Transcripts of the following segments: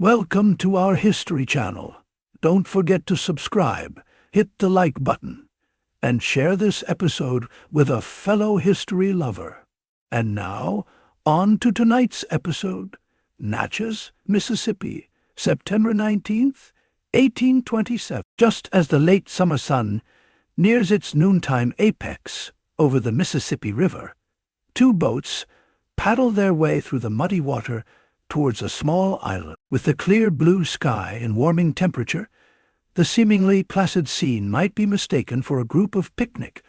Welcome to our History channel. Don't forget to subscribe, hit the like button, and share this episode with a fellow history lover. And now, on to tonight's episode, Natchez, Mississippi, September 19th, 1827. Just as the late summer sun nears its noontime apex over the Mississippi River, two boats paddle their way through the muddy water towards a small island. With the clear blue sky and warming temperature, the seemingly placid scene might be mistaken for a group of picnic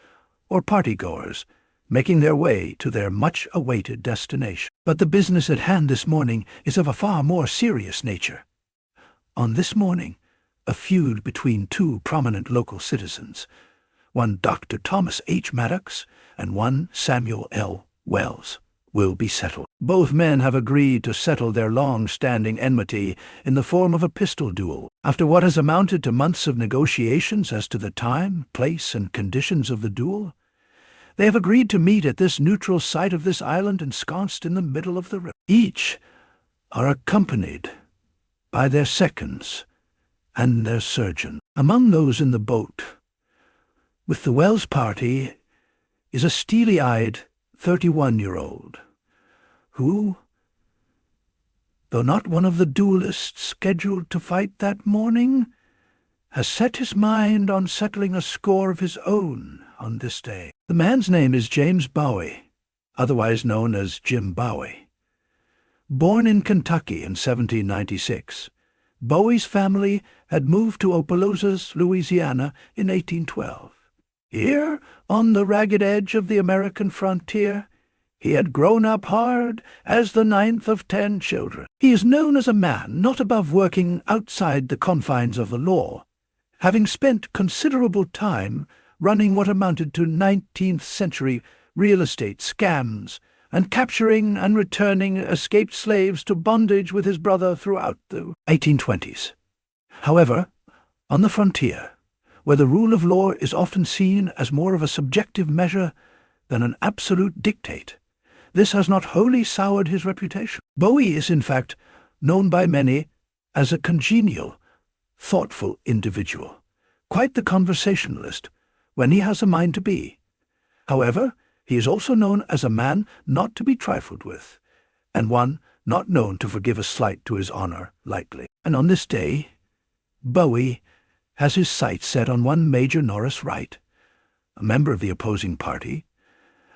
or party-goers making their way to their much-awaited destination. But the business at hand this morning is of a far more serious nature. On this morning, a feud between two prominent local citizens, one Dr. Thomas H. Maddox and one Samuel L. Wells, will be settled. Both men have agreed to settle their long-standing enmity in the form of a pistol duel. After what has amounted to months of negotiations as to the time, place, and conditions of the duel, they have agreed to meet at this neutral site of this island ensconced in the middle of the river. Each are accompanied by their seconds and their surgeon. Among those in the boat with the Wells party is a steely-eyed 31-year-old, who, though not one of the duelists scheduled to fight that morning, has set his mind on settling a score of his own on this day. The man's name is James Bowie, otherwise known as Jim Bowie. Born in Kentucky in 1796, Bowie's family had moved to Opelousas, Louisiana in 1812. Here, on the ragged edge of the American frontier, he had grown up hard as the ninth of 10 children. He is known as a man not above working outside the confines of the law, having spent considerable time running what amounted to 19th-century real estate scams and capturing and returning escaped slaves to bondage with his brother throughout the 1820s. However, on the frontier, where the rule of law is often seen as more of a subjective measure than an absolute dictate, this has not wholly soured his reputation. Bowie is, in fact, known by many as a congenial, thoughtful individual, quite the conversationalist when he has a mind to be. However, he is also known as a man not to be trifled with, and one not known to forgive a slight to his honor lightly. And on this day, Bowie has his sights set on one Major Norris Wright, a member of the opposing party,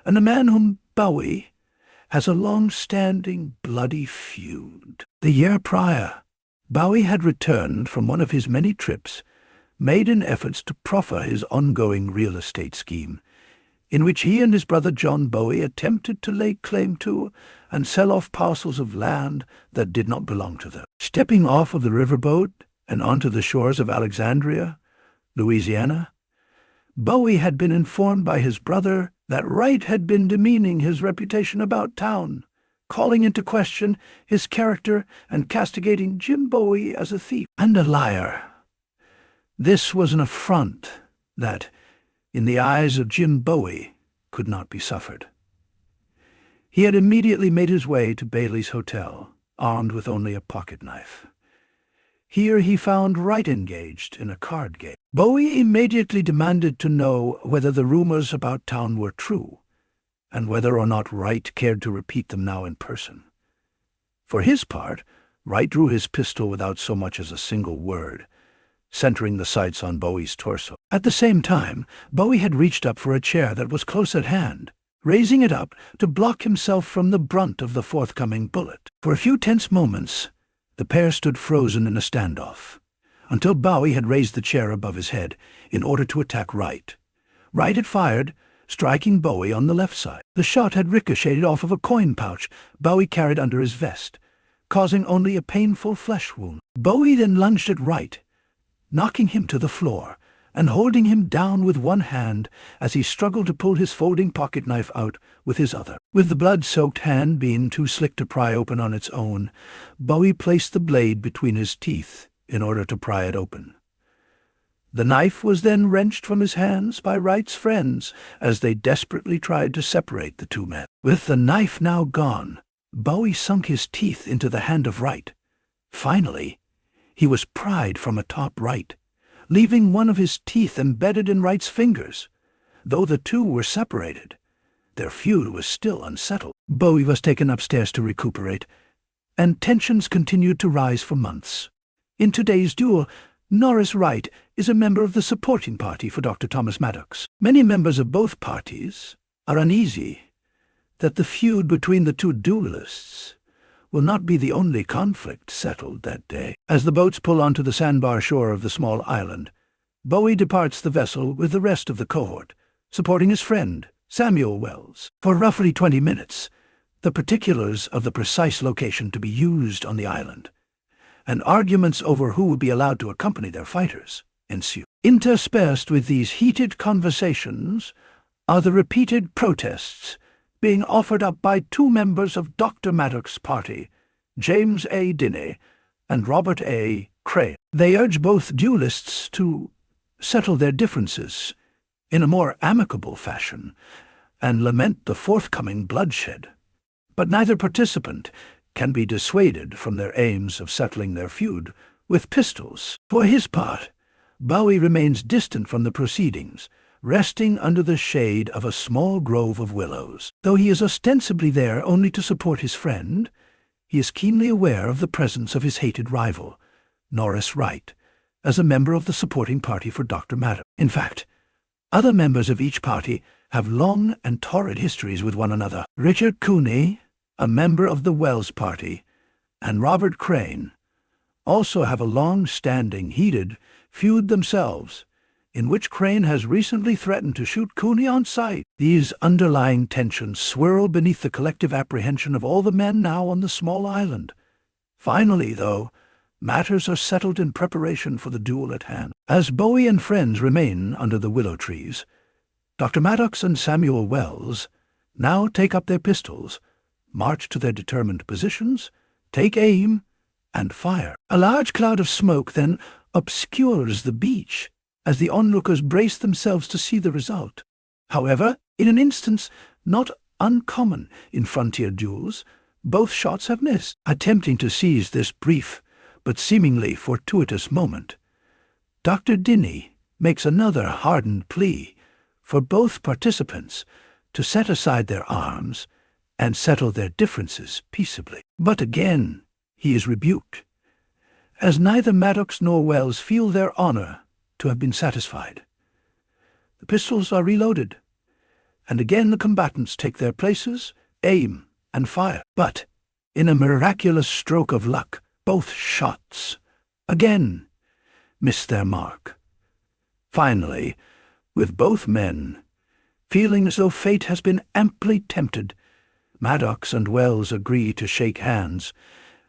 and a man whom Bowie has a long-standing bloody feud. The year prior, Bowie had returned from one of his many trips made in efforts to proffer his ongoing real estate scheme, in which he and his brother John Bowie attempted to lay claim to and sell off parcels of land that did not belong to them. Stepping off of the riverboat and onto the shores of Alexandria, Louisiana, Bowie had been informed by his brother that Wright had been demeaning his reputation about town, calling into question his character and castigating Jim Bowie as a thief and a liar. This was an affront that, in the eyes of Jim Bowie, could not be suffered. He had immediately made his way to Bailey's Hotel, armed with only a pocket-knife. Here he found Wright engaged in a card game. Bowie immediately demanded to know whether the rumors about town were true, and whether or not Wright cared to repeat them now in person. For his part, Wright drew his pistol without so much as a single word, centering the sights on Bowie's torso. At the same time, Bowie had reached up for a chair that was close at hand, raising it up to block himself from the brunt of the forthcoming bullet. For a few tense moments, the pair stood frozen in a standoff, until Bowie had raised the chair above his head in order to attack Wright. Wright had fired, striking Bowie on the left side. The shot had ricocheted off of a coin pouch Bowie carried under his vest, causing only a painful flesh wound. Bowie then lunged at Wright, knocking him to the floor and holding him down with one hand as he struggled to pull his folding pocket-knife out with his other. With the blood-soaked hand being too slick to pry open on its own, Bowie placed the blade between his teeth in order to pry it open. The knife was then wrenched from his hands by Wright's friends as they desperately tried to separate the two men. With the knife now gone, Bowie sunk his teeth into the hand of Wright, Finally, he was pried from atop Right, leaving one of his teeth embedded in Right's fingers. Though the two were separated, their feud was still unsettled. Bowie was taken upstairs to recuperate, and tensions continued to rise for months. In today's duel, Norris Wright is a member of the supporting party for Dr. Thomas Maddox. Many members of both parties are uneasy that the feud between the two duelists will not be the only conflict settled that day. As the boats pull onto the sandbar shore of the small island, Bowie departs the vessel with the rest of the cohort, supporting his friend, Samuel Wells. For roughly 20 minutes, the particulars of the precise location to be used on the island, and arguments over who would be allowed to accompany their fighters, ensue. Interspersed with these heated conversations are the repeated protests being offered up by two members of Dr. Maddox's party, James A. Diney and Robert A. Crane. They urge both duelists to settle their differences in a more amicable fashion and lament the forthcoming bloodshed. But neither participant can be dissuaded from their aims of settling their feud with pistols. For his part, Bowie remains distant from the proceedings, resting under the shade of a small grove of willows. Though he is ostensibly there only to support his friend, he is keenly aware of the presence of his hated rival, Norris Wright, as a member of the supporting party for Dr. Maddox. In fact, other members of each party have long and torrid histories with one another. Richard Cooney, a member of the Wells party, and Robert Crane also have a long-standing, heated feud themselves, in which Crane has recently threatened to shoot Cooney on sight. These underlying tensions swirl beneath the collective apprehension of all the men now on the small island. Finally, though, matters are settled in preparation for the duel at hand. As Bowie and friends remain under the willow trees, Dr. Maddox and Samuel Wells now take up their pistols, march to their determined positions, take aim, and fire. A large cloud of smoke then obscures the beach as the onlookers brace themselves to see the result. However, in an instance not uncommon in frontier duels, both shots have missed. Attempting to seize this brief but seemingly fortuitous moment, Dr. Diney makes another hardened plea for both participants to set aside their arms and settle their differences peaceably. But again he is rebuked, as neither Maddox nor Wells feel their honor to have been satisfied. The pistols are reloaded, and again the combatants take their places, aim, and fire. But, in a miraculous stroke of luck, both shots again miss their mark. Finally, with both men feeling as though fate has been amply tempted, Maddox and Wells agree to shake hands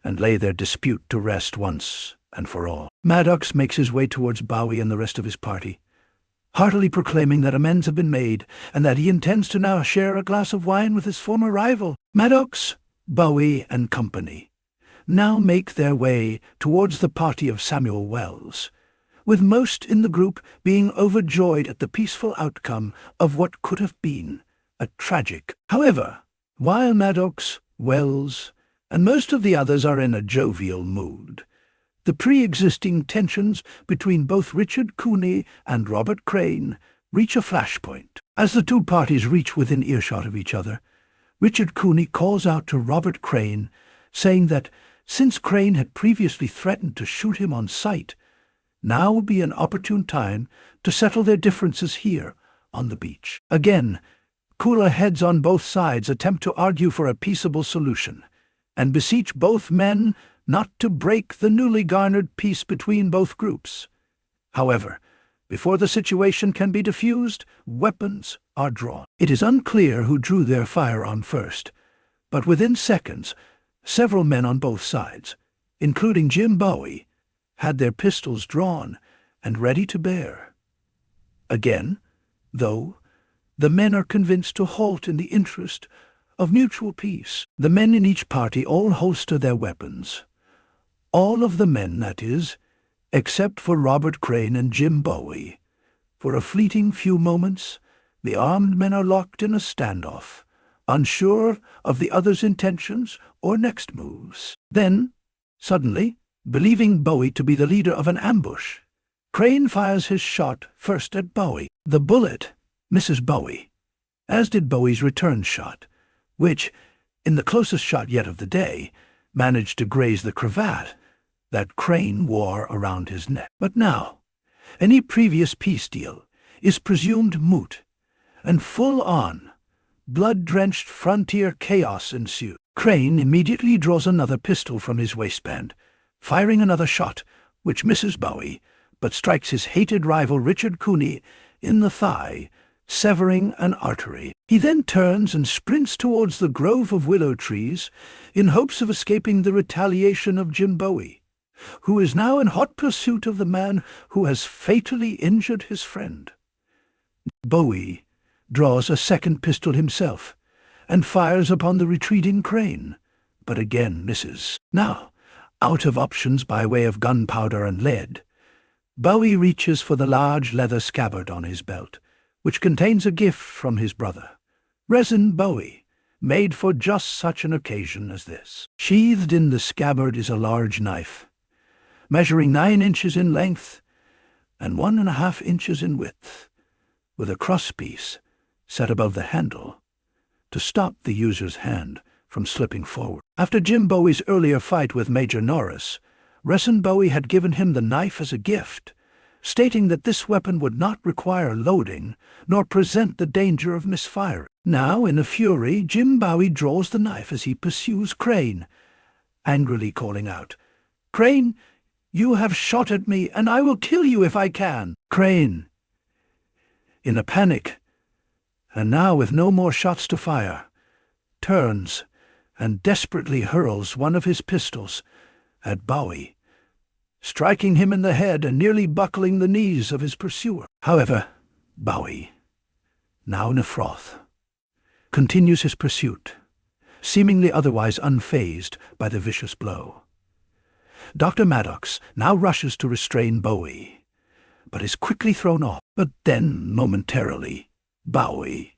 and lay their dispute to rest once and for all. Maddox makes his way towards Bowie and the rest of his party, heartily proclaiming that amends have been made and that he intends to now share a glass of wine with his former rival. Maddox, Bowie, and company now make their way towards the party of Samuel Wells, with most in the group being overjoyed at the peaceful outcome of what could have been a tragic. However, while Maddox, Wells, and most of the others are in a jovial mood, the pre-existing tensions between both Richard Cooney and Robert Crane reach a flashpoint. As the two parties reach within earshot of each other, Richard Cooney calls out to Robert Crane, saying that since Crane had previously threatened to shoot him on sight, now would be an opportune time to settle their differences here on the beach. Again, cooler heads on both sides attempt to argue for a peaceable solution, and beseech both men not to break the newly garnered peace between both groups. However, before the situation can be diffused, weapons are drawn. It is unclear who drew their firearm first, but within seconds, several men on both sides, including Jim Bowie, had their pistols drawn and ready to bear. Again, though, the men are convinced to halt in the interest of mutual peace. The men in each party all holster their weapons. All of the men, that is, except for Robert Crane and Jim Bowie. For a fleeting few moments, the armed men are locked in a standoff, unsure of the other's intentions or next moves. Then, suddenly, Believing Bowie to be the leader of an ambush, Crane fires his shot first at Bowie. The bullet misses Bowie, as did Bowie's return shot, which, in the closest shot yet of the day, managed to graze the cravat that Crane wore around his neck. But now, any previous peace deal is presumed moot, and full-on, blood-drenched frontier chaos ensues. Crane immediately draws another pistol from his waistband, firing another shot, which misses Bowie, but strikes his hated rival Richard Cooney in the thigh, severing an artery. He then turns and sprints towards the grove of willow trees in hopes of escaping the retaliation of Jim Bowie, who is now in hot pursuit of the man who has fatally injured his friend. Bowie draws a second pistol himself and fires upon the retreating Crane, but again misses. Now, out of options by way of gunpowder and lead, Bowie reaches for the large leather scabbard on his belt, which contains a gift from his brother, Resin Bowie, made for just such an occasion as this. Sheathed in the scabbard is a large knife, measuring 9 inches in length and 1.5 inches in width, with a crosspiece set above the handle to stop the user's hand from slipping forward. After Jim Bowie's earlier fight with Major Norris, Resin Bowie had given him the knife as a gift, stating that this weapon would not require loading nor present the danger of misfiring. Now, in a fury, Jim Bowie draws the knife as he pursues Crane, angrily calling out, "Crane, you have shot at me, and I will kill you if I can." Crane, in a panic, and now with no more shots to fire, turns and desperately hurls one of his pistols at Bowie, striking him in the head and nearly buckling the knees of his pursuer. However, Bowie, now in a froth, continues his pursuit, seemingly otherwise unfazed by the vicious blow. Dr. Maddox now rushes to restrain Bowie, but is quickly thrown off. But then, momentarily, Bowie,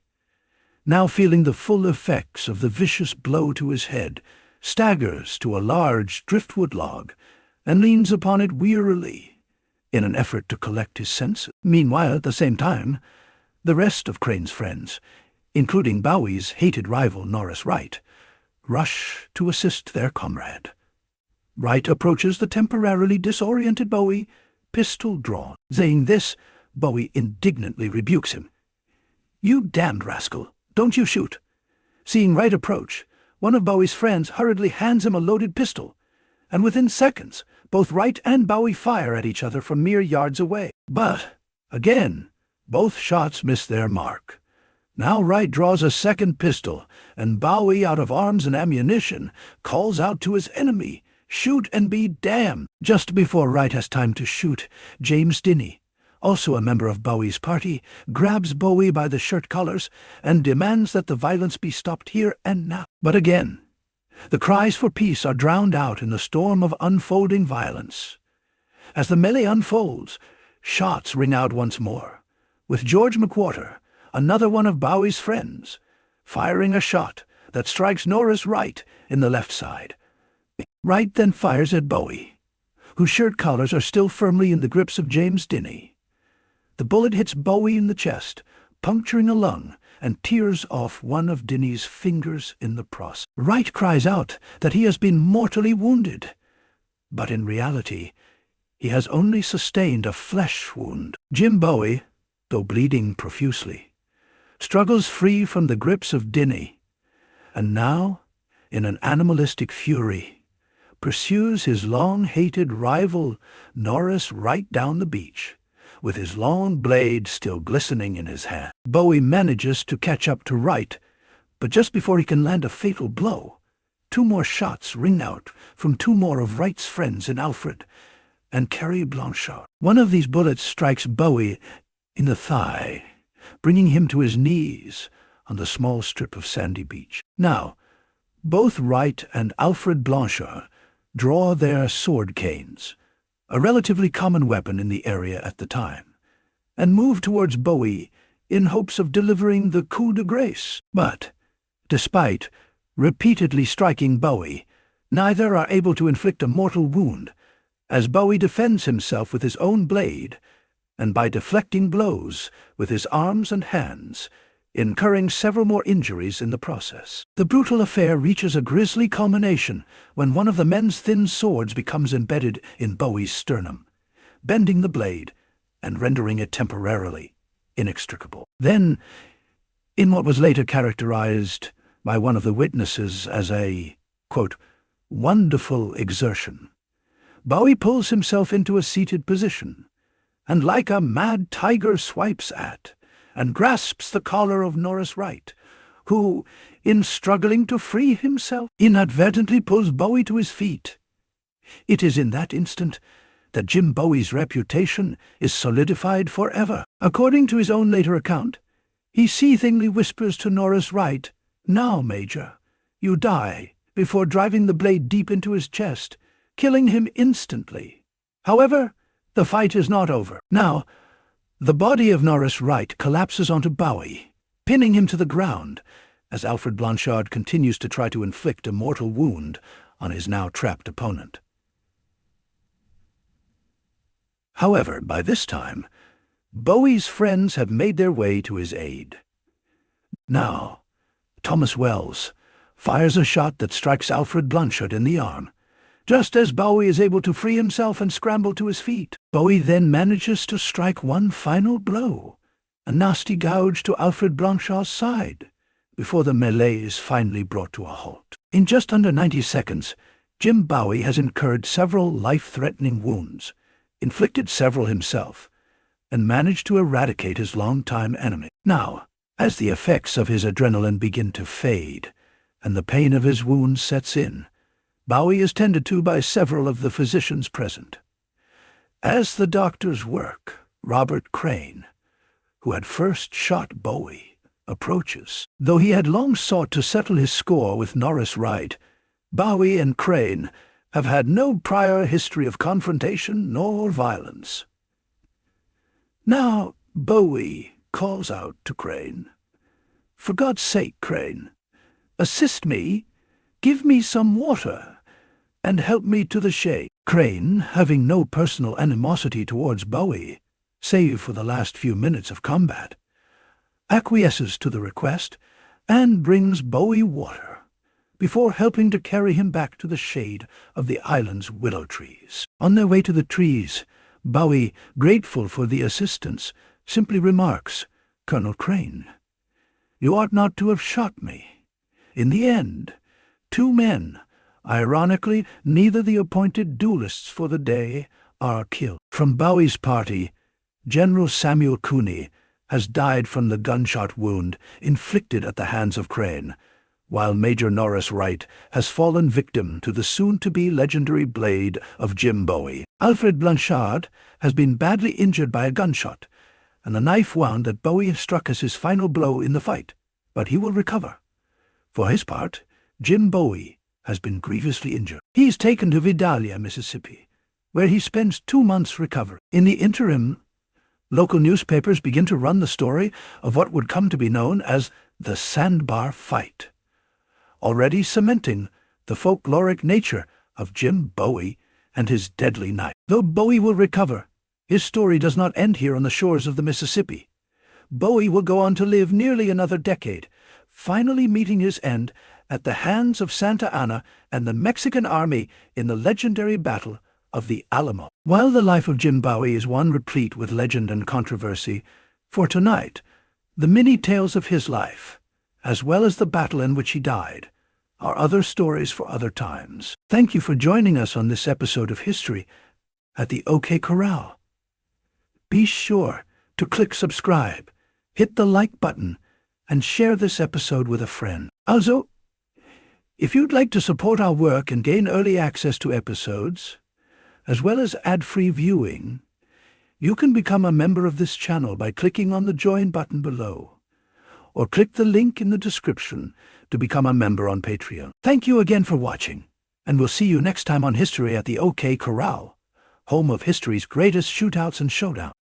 now feeling the full effects of the vicious blow to his head, staggers to a large driftwood log and leans upon it wearily in an effort to collect his senses. Meanwhile, at the same time, the rest of Crane's friends, including Bowie's hated rival Norris Wright, rush to assist their comrade. Wright approaches the temporarily disoriented Bowie, pistol drawn. Saying this, Bowie indignantly rebukes him. "You damned rascal, don't you shoot." Seeing Wright approach, one of Bowie's friends hurriedly hands him a loaded pistol, and within seconds, both Wright and Bowie fire at each other from mere yards away. But, again, both shots miss their mark. Now Wright draws a second pistol, and Bowie, out of arms and ammunition, calls out to his enemy, "Shoot and be damned." Just before Wright has time to shoot, James Dinny, also a member of Bowie's party, grabs Bowie by the shirt collars and demands that the violence be stopped here and now. But again, the cries for peace are drowned out in the storm of unfolding violence. As the melee unfolds, shots ring out once more, with George McWhorter, another one of Bowie's friends, firing a shot that strikes Norris Wright in the left side. Wright then fires at Bowie, whose shirt collars are still firmly in the grips of James Dinny. The bullet hits Bowie in the chest, puncturing a lung, and tears off one of Dinny's fingers in the process. Wright cries out that he has been mortally wounded, but in reality, he has only sustained a flesh wound. Jim Bowie, though bleeding profusely, struggles free from the grips of Dinny, and now, in an animalistic fury, pursues his long-hated rival Norris Wright down the beach, with his long blade still glistening in his hand. Bowie manages to catch up to Wright, but just before he can land a fatal blow, 2 more shots ring out from 2 more of Wright's friends in Alfred and Carrie Blanchard. One of these bullets strikes Bowie in the thigh, bringing him to his knees on the small strip of sandy beach. Now, both Wright and Alfred Blanchard draw their sword canes, a relatively common weapon in the area at the time, and move towards Bowie in hopes of delivering the coup de grace. But, despite repeatedly striking Bowie, neither are able to inflict a mortal wound, as Bowie defends himself with his own blade, and by deflecting blows with his arms and hands, incurring several more injuries in the process. The brutal affair reaches a grisly culmination when one of the men's thin swords becomes embedded in Bowie's sternum, bending the blade and rendering it temporarily inextricable. Then, in what was later characterized by one of the witnesses as a, quote, wonderful exertion, Bowie pulls himself into a seated position, and like a mad tiger swipes at and grasps the collar of Norris Wright, who, in struggling to free himself, inadvertently pulls Bowie to his feet. It is in that instant that Jim Bowie's reputation is solidified forever. According to his own later account, he seethingly whispers to Norris Wright, "Now, Major, you die," before driving the blade deep into his chest, killing him instantly. However, the fight is not over. Now, the body of Norris Wright collapses onto Bowie, pinning him to the ground, as Alfred Blanchard continues to try to inflict a mortal wound on his now trapped opponent. However, by this time, Bowie's friends have made their way to his aid. Now, Thomas Wells fires a shot that strikes Alfred Blanchard in the arm, just as Bowie is able to free himself and scramble to his feet. Bowie then manages to strike one final blow, a nasty gouge to Alfred Blanchard's side, before the melee is finally brought to a halt. In just under 90 seconds, Jim Bowie has incurred several life-threatening wounds, inflicted several himself, and managed to eradicate his longtime enemy. Now, as the effects of his adrenaline begin to fade, and the pain of his wounds sets in, Bowie is tended to by several of the physicians present. As the doctors work, Robert Crane, who had first shot Bowie, approaches. Though he had long sought to settle his score with Norris Wright, Bowie and Crane have had no prior history of confrontation nor violence. Now Bowie calls out to Crane, "For God's sake, Crane, assist me, give me some water, and help me to the shade." Crane, having no personal animosity towards Bowie, save for the last few minutes of combat, acquiesces to the request and brings Bowie water, before helping to carry him back to the shade of the island's willow trees. On their way to the trees, Bowie, grateful for the assistance, simply remarks, "Colonel Crane, you ought not to have shot me." In the end, two men, ironically neither the appointed duelists for the day, are killed. From Bowie's party, General Samuel Cooney has died from the gunshot wound inflicted at the hands of Crane, while Major Norris Wright has fallen victim to the soon-to-be legendary blade of Jim Bowie. Alfred Blanchard has been badly injured by a gunshot, and the knife wound that Bowie struck as his final blow in the fight, but he will recover. For his part, Jim Bowie has been grievously injured. He is taken to Vidalia, Mississippi, where he spends 2 months recovering. In the interim, local newspapers begin to run the story of what would come to be known as the Sandbar Fight, already cementing the folkloric nature of Jim Bowie and his deadly knife. Though Bowie will recover, his story does not end here on the shores of the Mississippi. Bowie will go on to live nearly another decade, finally meeting his end at the hands of Santa Anna and the Mexican army in the legendary Battle of the Alamo. While the life of Jim Bowie is one replete with legend and controversy, for tonight, the many tales of his life, as well as the battle in which he died, are other stories for other times. Thank you for joining us on this episode of History at the OK Corral. Be sure to click subscribe, hit the like button, and share this episode with a friend. Also, if you'd like to support our work and gain early access to episodes, as well as ad-free viewing, you can become a member of this channel by clicking on the Join button below, or click the link in the description to become a member on Patreon. Thank you again for watching, and we'll see you next time on History at the OK Corral, home of history's greatest shootouts and showdowns.